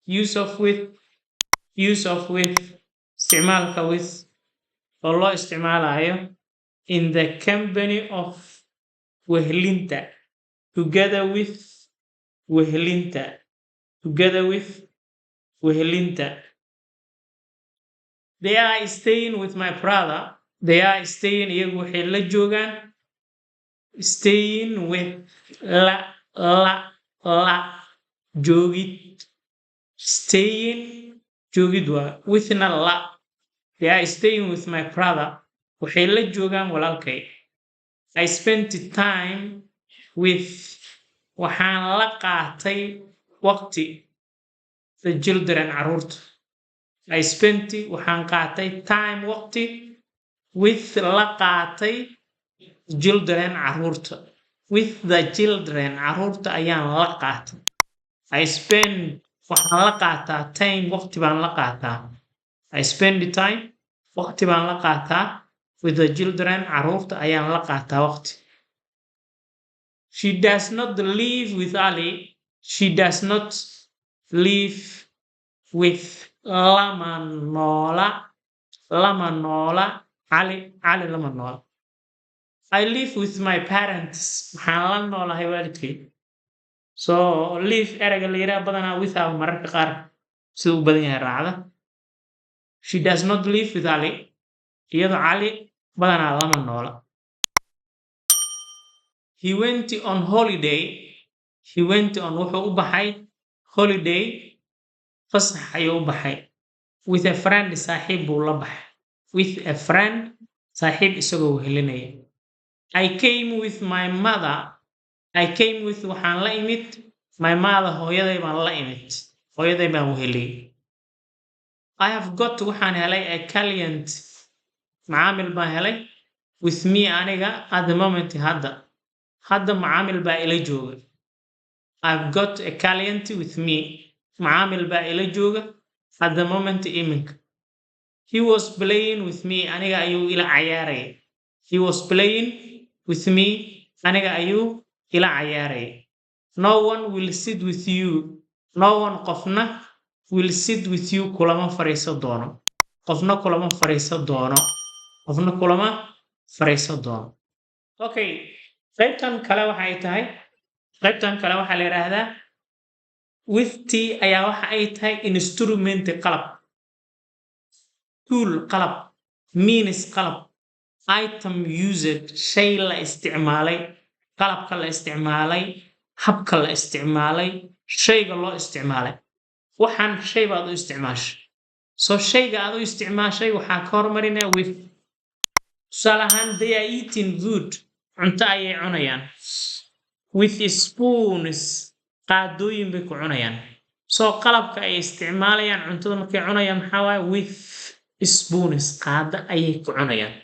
use of with isticmaalka with oo loo isticmaalayo in the company of wehlinta together with wehlinta they are staying with my brother iyagu waxay la joogaan staying with la joogid staying joogid waa withna la they are staying with my brother waxay la joogaan walaalkay I spent time with waxaan la qaatay waqti the children caruurta I spent waxaan qaatay time waqti with la qaatay children caruurta with the children caruurta ayaan la qaatay I spend waxaan la qaataa time waqti baan la qaataa I spend time waqti baan la qaataa with the children caruurta ayaan la qaataa waqti she does not live with Ali she does not live with lama noola Ali lama noola I live with my parents waxaan la noolahay waalidkay so live erayga la yiraahdo badanaa without mararka qaar sida u badan yahay raacda she does not live with Ali iyadoo Ali badanaa lama noola he went on holiday wuxuu u baxay holiday fasax ayuu u baxay with a friend saaxiib buu la baxay with a friend saaxiib isagoo helinaya I came with my mother waxaan la imid my mother hooyaday baan la imid hooyaday baan weheliyay I have got waxaan helay a client macaamil baan helay with me aniga at the moment hadda macaamil baa ila jooga I've got a client with me macaamil baa ila jooga at the moment iminka he was playing with me aniga ayuu ila cayaarayay he was playing with me aniga ayuu ila cayaarayay no one will sit with you no one qofna will sit with you kulama fariiso doono okay qaybtan kale waxaa la yiraahdaa with t ayaa waxa ay tahay instrument qalab tool qalab means qalab item used shay la isticmaalay qalabka la isticmaalay habka la isticmaalay shayga loo isticmaalay waxaan shay baad u isticmaashay so shayga aad u isticmaashay waxaa ka hormarinaya with tusaale ahaan they are eating food cunto ayay cunayaan with spoons qaadooyin bay ku cunayaan so qalabka ay isticmaalayaan cuntada markay cunayaan maxaa waaye with spoons qaada ayay ku cunayaan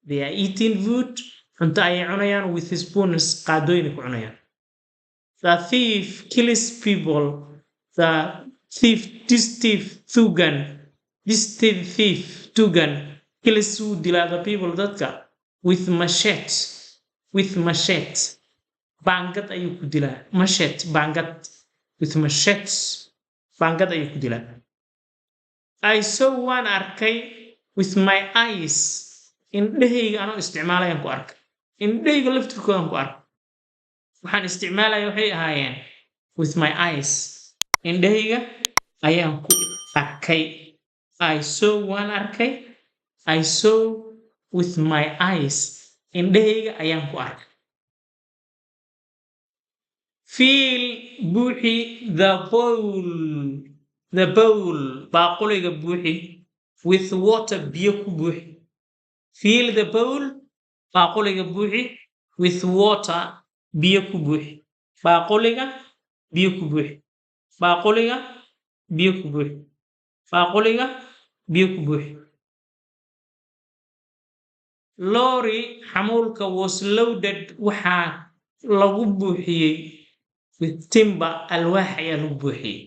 they are eating food cunto ayay cunayaan with spoons qaadooyin ku cunayaan the thief kills people this thief tugan kills who dilaa the people dadka with machete baangad ayuu ku dilaa machete baangad with machetes baangad ayuu ku dilaa I saw waan arkay with my eyes indhahayga anoo isticmaalayaan ku arkay indhahayga laftirkoodaan ku arkay waxaan isticmaalaya waxay ahaayeen with my eyes indhahayga ayaan ku arkay I saw waan arkay I saw with my eyes indhahayga ayaan ku arkay fill buuxi the bowl baaquliga buuxi with water biyo ku buuxi fill the bowl baaquliga buuxi with water biyo ku buuxi baaquliga biyo ku buuxi baaquliga biyo ku buuxi baaquliga biyo ku buuxi lorry xamuulka was loaded waxaa lagu buuxiyey with timber alwaax ayaa lagu buuxiyey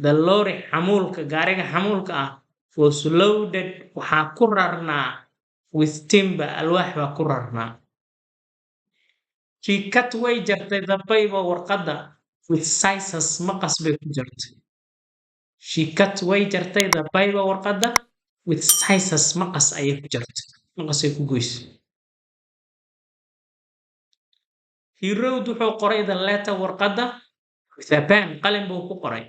the lorry xamuulka gaariga xamuulka ah was loaded waxaa ku rarnaa with timber alwaax baa ku rarnaa she cut way jartay the paper warqadda with scissors maqas bay ku jartay. She cut way jartay the paper warqadda with scissors maqas ayay ku jartay. Maqas ay ku goysay. He wrote wuxuu qoray the letter warqadda with a pen. Qalin buu ku qoray.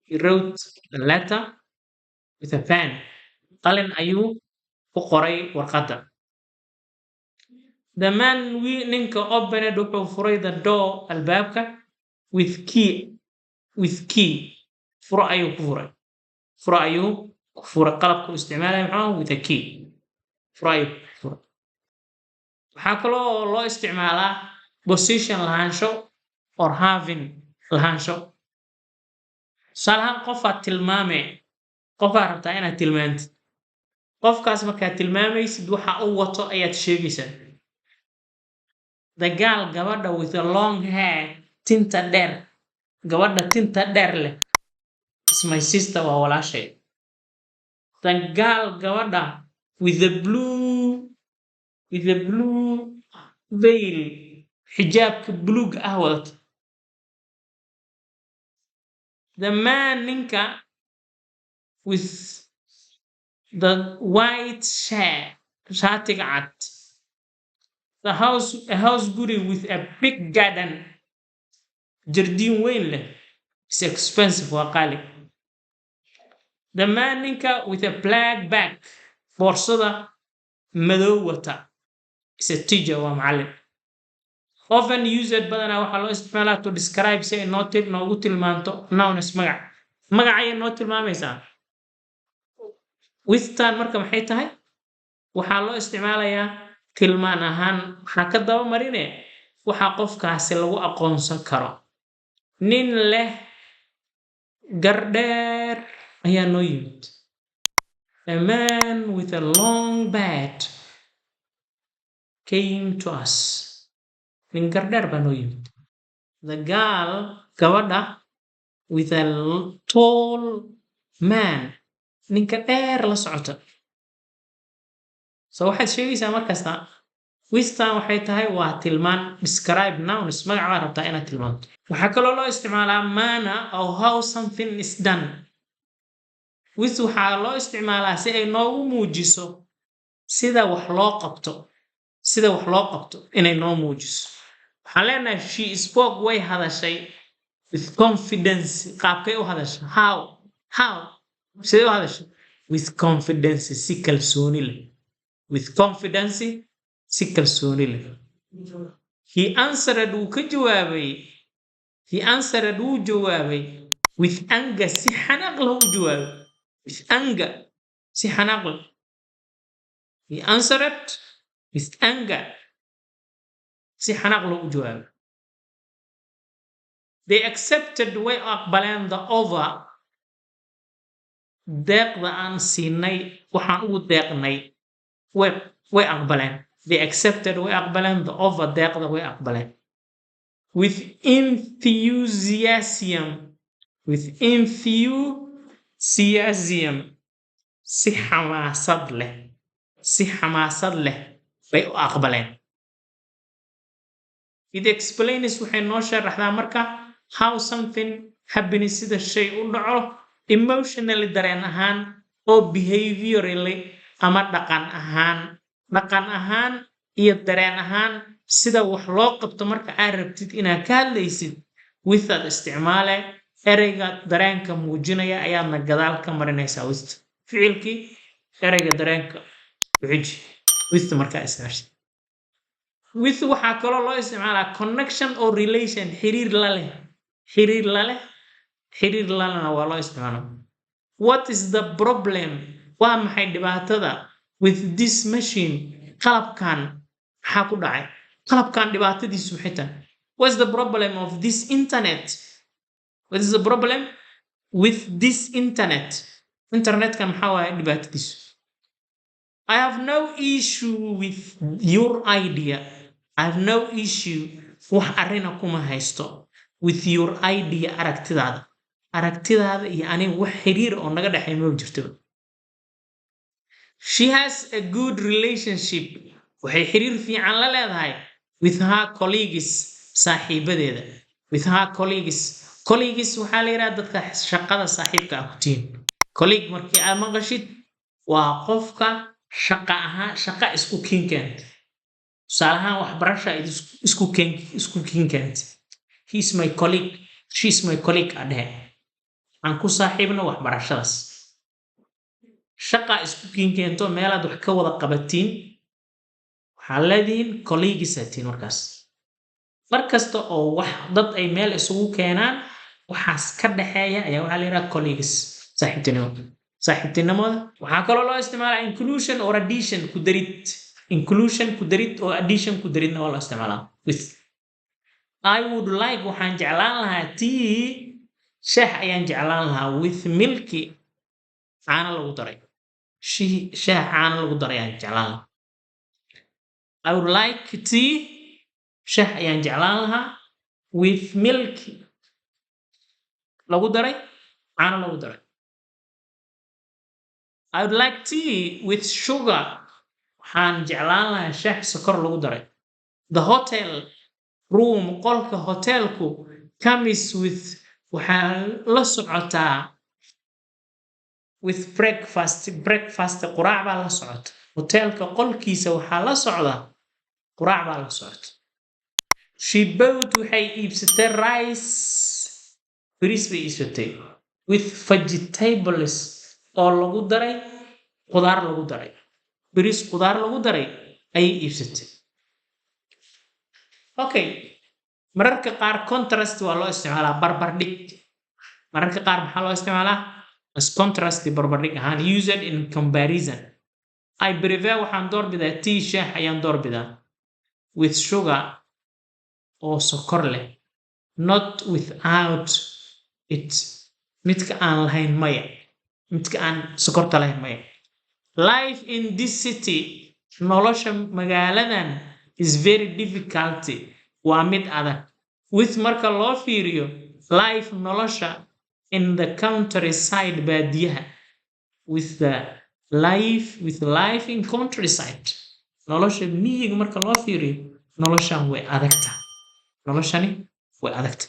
He wrote the letter with a pen. Qalin ayuu ku qoray warqadda. The man ninka opened wuxuu furay the door albaabka with key. Furo ayuu ku furay. Furo ayuu ku furay qalabka uu isticmaalaya maxaa with a key. Furo ayuu ku furay. Waxaa kaloo loo isticmaalaa position lahaansho or having lahaansho. Tusaalahaan qofaad tilmaame qofaa rabtaa inaad tilmaantid. Qofkaas markaad tilmaamaysid waxa uu wato ayaad sheegaysaa. The girl gabadha with a long hair tinta dheer. Gabadha tinta dheer leh is my sister waa walaashay. The girl gabadha with the blue veil xijaabka buluug ah wadato. The man ninka with the white shirt shaatiga cad. A house guri with a big garden jardiin weyn leh is expensive waa qaali. The man ninka with a black bag boorsada madow wata is a teacher waa macallin. Often used badanaa waxaa loo isticmaalaa to describe si ay noogu tilmaanto nouns magac. Magac ayay noo tilmaamaysaa. Withtan marka maxay tahay? Waxaa loo isticmaalayaa tilmaan ahaan waxaa ka daba marine waxaa qofkaasi lagu aqoonsan karo. Nin leh gardheer ayaa noo yimid. A man with a long beard came to us. Nin gardheer baa noo yimid. The girl gabadha with a tall man ninka dheer la socota. So waxaad sheegaysaa markasta withtan waxay tahay waa tilmaan describe nouns magac baa rabtaa inaad tilmaanto. Waxaa kaloo loo isticmaalaa manner or how something is done. With waxaa loo isticmaalaa si ay noogu muujiso sida wax loo qabto inay noo muujiso. Waxaan leenahay she spoke way hadashay with confidence. Qaabkay u hadashay? How? Sidee u hadashay? With confidence si kalsooni leh. With confidence si kalsooni leh. He answered wuu jawaabay with anger si xanaaq leh u jawaabay. With anger si xanaaq leh. He answered with anger si xanaaq leh u jawaabay. They accepted way aqbaleen the offer deeqda aan siinay waxaan ugu deeqnay way aqbaleen. They accepted way aqbaleen the offer deeqda way aqbaleen. With enthusiasm si xamaasad leh bay u aqbaleen. It explains waxay noo sharaxdaa marka how something happens sida shay u dhaco emotionally dareen ahaan oo behaviorally ama dhaqan ahaan iyo dareen ahaan sida wax loo qabto marka aad rabtid inaad ka hadlaysid with aad isticmaale ereyga dareenka muujinaya ayaadna gadaal ka marinaysaa with ficilkii ereyga dareenka wixii with markaa isticmaashay. With waxaa kaloo loo isticmaalaa connection or relation xiriir la lehna waa loo isticmaalaa. What is the problem? Waa maxay dhibaatada with this machine? Qalabkan maxaa ku dhacay? Qalabkan dhibaatadiisu maxay tahay? What's the problem of this internet? What is the problem with this internet? Internetkan maxaa waaye dhibaatadiisu? I have no issue with your idea. I have no issue wax arina kuma haysto with your idea aragtidaada iyo aniga wax xiriir oo naga dhaxay ma jirto. She has a good relationship. Waxay xiriir fiican la leedahay with her colleagues saaxiibadeeda. With her colleagues colleagues waxaa la yiraahdaa dadka shaqada saaxiibka ah ku tihiin colleague markii aad maqashid waa qofka shaqa isku kiinkeenta tusaale ahaan waxbarasha isku kiinkeenta he is my colleague she is my colleague adhe aan ku saaxiibna waxbarashadaas shaqa isku kiinkeento meelaad wax ka wada qabatiin waxaa leedihiin colleagues atiin markaas markasta oo wax dad ay meel isugu keenaan waxaas ka dhaxeeya ayaa waxaa la yiraahdaa colleagues saaxiibtinimada waxaa kaloo loo isticmaalaa inclusion or addition ku darid inclusion ku darid oo addition ku daridna waa loo isticmaalaa with I would like waxaan jeclaan lahaa tea shaah ayaan jeclaan lahaa with milky caano lagu daray shaah caano lagu daray ayaan jeclaan lahaa I would like tea shaah ayaan jeclaan lahaa with milk lagu daray caano lagu daray I would like tea with sugar waxaan jeclaan lahaa shaah sokor lagu daray the hotel room qolka hotelku comes with waxaa la socotaa with breakfast quraac baa la socota hotelka qolkiisa waxaa la socda quraac baa la socota she bought waxay iibsatay rice bariis bay iibsatay with vegetables oo lagu daray qudaar lagu daray bariis qudaar lagu daray ayay iibsatay okay mararka qaar contrast waa loo isticmaalaa barbardhig mararka qaar maxaa loo isticmaalaa as contrast barbardhig ahaan used in comparison I prefer waxaan doorbidaa tea shaah ayaan doorbidaa with sugar oo sokor leh not without it midka aan lahayn maya midka aan sokorta lahayn maya life in this city nolosha magaaladan is very difficult waa mid adag with marka loo fiiriyo life nolosha in the countryside baadiyaha with life in countryside nolosha miyiga marka loo fiiriyo noloshan way adagta noloshani way adagta